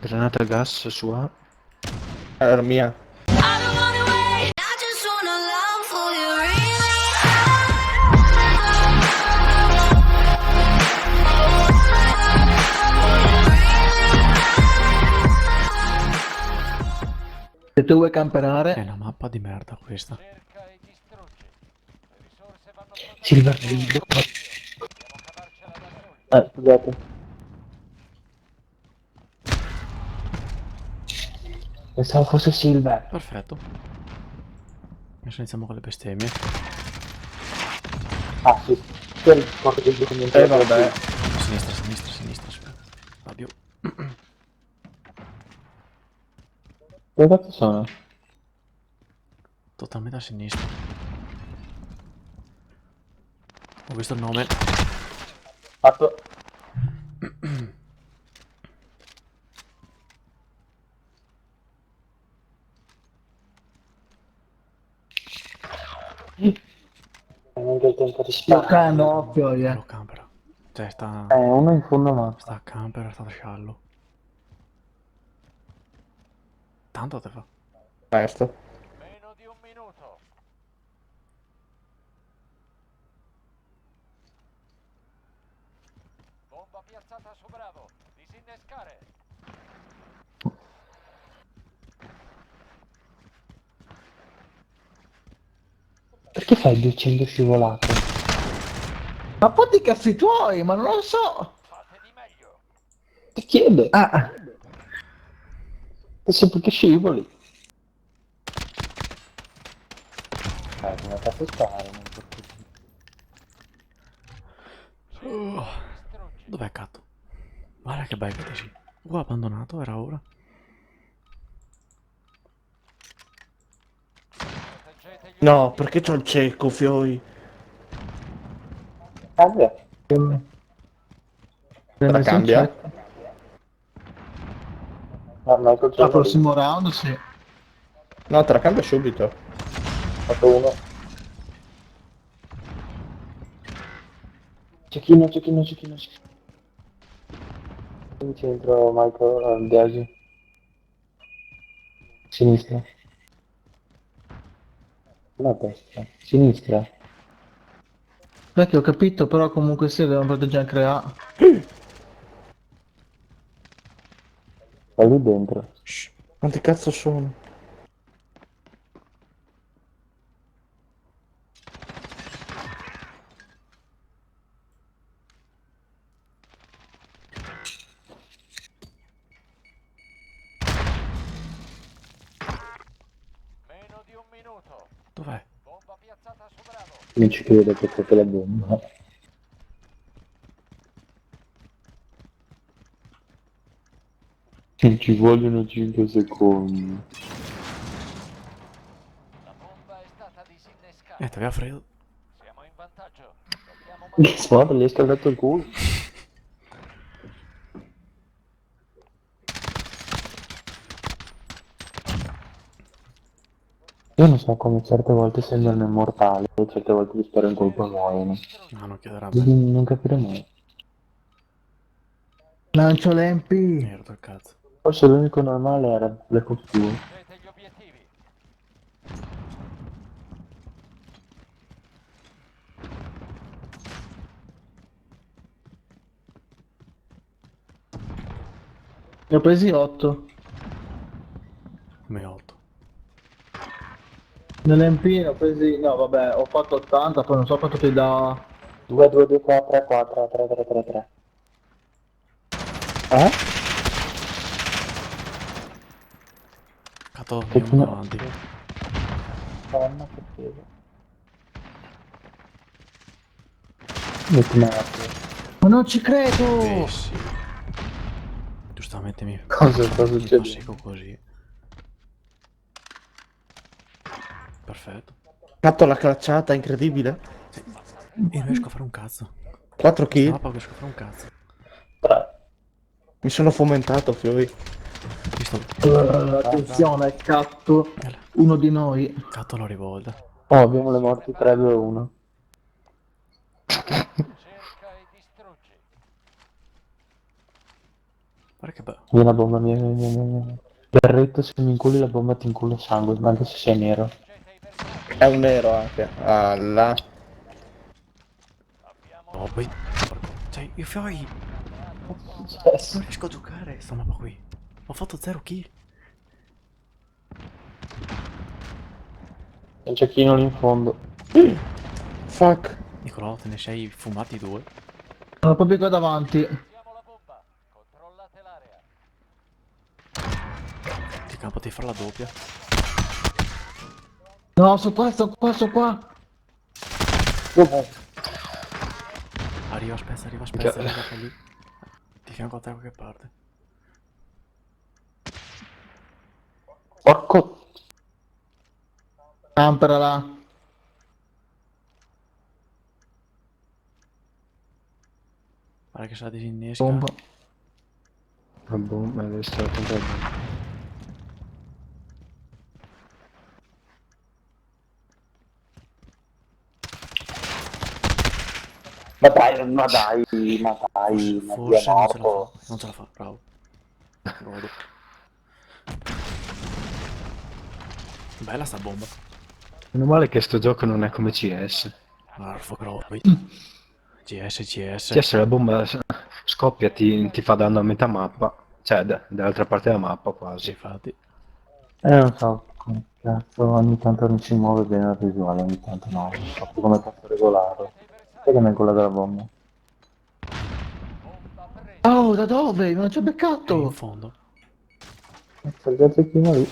Granata gas su A. Era mia. Se tu vuoi È camperare, una mappa di merda questa. Cerca e distruggi. Le risorse vanno protette. Silver Reed. Dobbiamo cavarcela da soli. Scusate. Pensavo fosse Silver. Perfetto. Adesso iniziamo con le bestemmie. Ah, sì. Vabbè. Sinistra, sinistra, sinistra. Aspetta. Fabio. Dove cazzo sono? Totalmente a sinistra. Ho visto il nome. Fatto. Neanche il tempo di sparare. giocando occhio, Quello campera. Cioè sta Uno in fondo ma. a camper, sta a sciallo. Tanto te fa. Questo. Meno di un minuto. Bomba piazzata su Bravo. Disinnescare. Perché fai 200 scivolate? Ma fatti i cazzi tuoi, ma non lo so. Fate di meglio. Ti chiedo. Ah, È sempre che scivoli. Come cazzo spari? Non so più. Distruggi. Dov'è Catto? Guarda che bel che sì. Abbandonato, era ora. Proteggete gli No, obiettivi. perché c'ho il cieco, fioi? Cambia. prende il Cambia? check. No, Michael Al prossimo round, sì. No, te la cambia subito. Fatto uno. Cecchino. In centro, Michael, Diagi. Sinistra. No, destra. Sinistra. Vecchio, ho capito, però comunque sì, devono proteggere anche A. Vai lì dentro. Shh. Quanti cazzo sono? Meno di un minuto. Dov'è? Bomba piazzata su Bravo. Non ci credo che fosse la bomba. Non ci vogliono 5 secondi. La bomba è stata disinnescata. Te aveva freddo. Siamo in vantaggio. Dobbiamo Che mantenere. spada, gli hai scaldato il culo. Io non so come certe volte sembrano immortali e certe volte gli sparo in colpo e muoiono. No, non chiederà a me. Non capirò mai. Lancio l'MP. Ero del cazzo. Forse l'unico normale era Black Ops 2. Proteggete gli obiettivi. Ne ho presi 8. Come 8. Nell'MP ne ho presi... No, vabbè, ho fatto 80, poi non so quanto ti dà... 2, 2, 2, 4, 4, 3, 3, 3, 3. Eh? Catto Che io tu uno no. avanti. Madonna che peso. Mettimi Ma non ci credo! Sì. Giustamente Cosa sta mi fa succedendo? secco così. Perfetto. Fatto la clacciata incredibile. Io non riesco a fare un cazzo. 4 Questa kill. mappa non riesco a fare un cazzo. Mi sono fomentato, fioi. Visto? Attenzione, catto. Uno di noi. Catto la rivolta. Oh, abbiamo le morti 3, 2, 1. Cerca e distruggi. Guarda che bello. Vieni la bomba, vieni. Berretto, se mi inculi la bomba ti incula sangue, anche se sei nero. È un nero anche. Alla. Oh, poi... Porco. Cioè, io fai... Non riesco a giocare sta mappa qui. Ho fatto 0 kill. C'è un cecchino lì in fondo. Fuck. Nicolò, te ne sei fumati 2. Sono proprio qua davanti. Usiamo la bomba. Controllate l'area. Ti campo di fare la doppia. No, sto qua. Arriva spezza da lì. Di fianco a te da qualche parte. Porco. Campera là. Guarda che se la disinnesca. Bomba. La bomba, deve stare attento alla bomba. Ma dai, ma Forse Dio non ce la fa. morto. Non ce la fa, bravo. Godo. Bella sta bomba. Meno male che sto gioco non è come CS. Arfo poi. CS. CS la bomba scoppia, ti fa danno a metà mappa. Cioè, dall'altra parte della mappa Sì, quasi. infatti. Non so, come cazzo, ogni tanto non si muove bene la visuale, ogni tanto no. Proprio come posso regolarlo. Sai che non è quella della bomba? Oh, da dove? Non ci ho È in beccato. fondo. C'è il cecchino lì.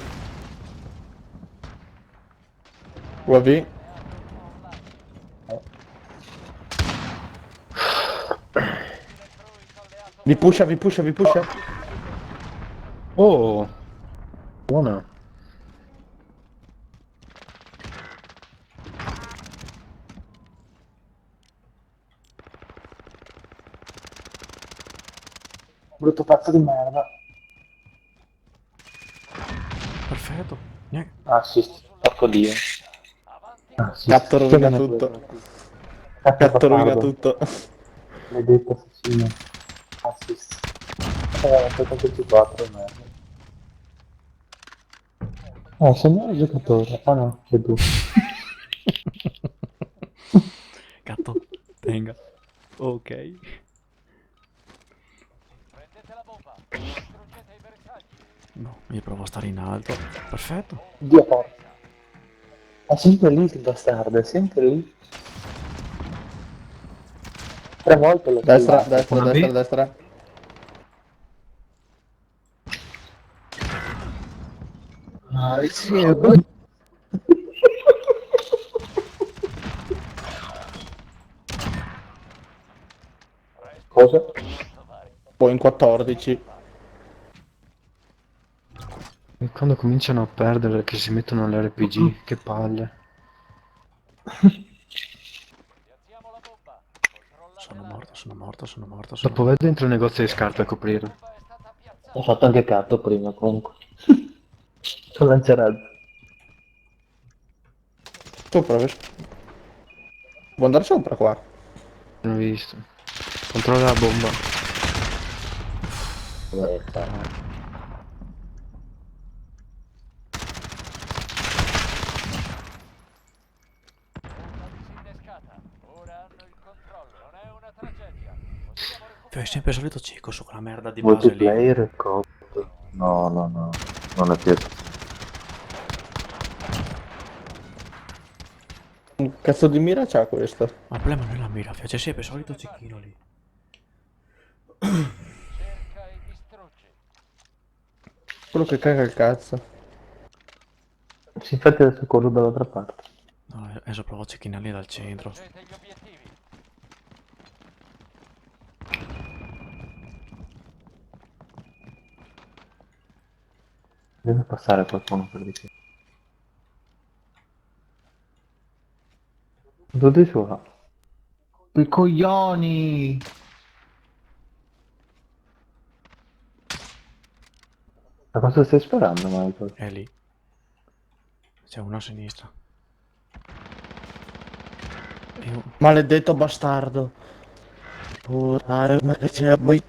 UAV. Vi pusha. Oh! Buona. Brutto pezzo di merda. Perfetto. Niente. Assist, porco dio. Assist. Gatto rovina Che tutto. Cazzo Gatto rovina bastardo. tutto. Maledetto assassino. Assist. Aspetta che ci 4, merda. Signore giocatore. Ah no, che tu. Gatto, tenga. Ok. Prendete la bomba. Distruggete i bersagli. No, io provo a stare in alto. Perfetto. Dio porca. È sempre lì il bastardo, è sempre lì. 3 volte l'ho Destra. Ah, sì. Cosa? Poi in 14. E quando cominciano a perdere, che si mettono all'RPG, che palle. Piazziamo la bomba. Controllate Sono morto. Dopo vai dentro il negozio di scarpe a coprire. la bomba è stata piazzata. Ho fatto anche catto prima comunque. C'ho lanciarazzo. Sopra, vero? Può andare sopra qua. Non ho visto. Controlla la bomba. Bomba disinnescata. Ora hanno il controllo. Non è una tragedia. Possiamo Fai recuperare. sempre il solito cieco su quella merda di base lì. Multiplayer e coop. No, non è più. Un cazzo di mira c'ha questo. Ma il problema non è la mira, c'è sempre il solito cecchino lì. Cerca e distruggi. Quello che caga il cazzo. Sì, infatti adesso corro dall'altra parte. No, adesso provo a cecchinarli dal centro. Distruggete gli obiettivi. Deve passare qualcuno per di qui. Tutti su là. I coglioni. A cosa stai sparando, Michael? È lì. C'è uno a sinistra. Maledetto bastardo. Ora, ma che c'è voi?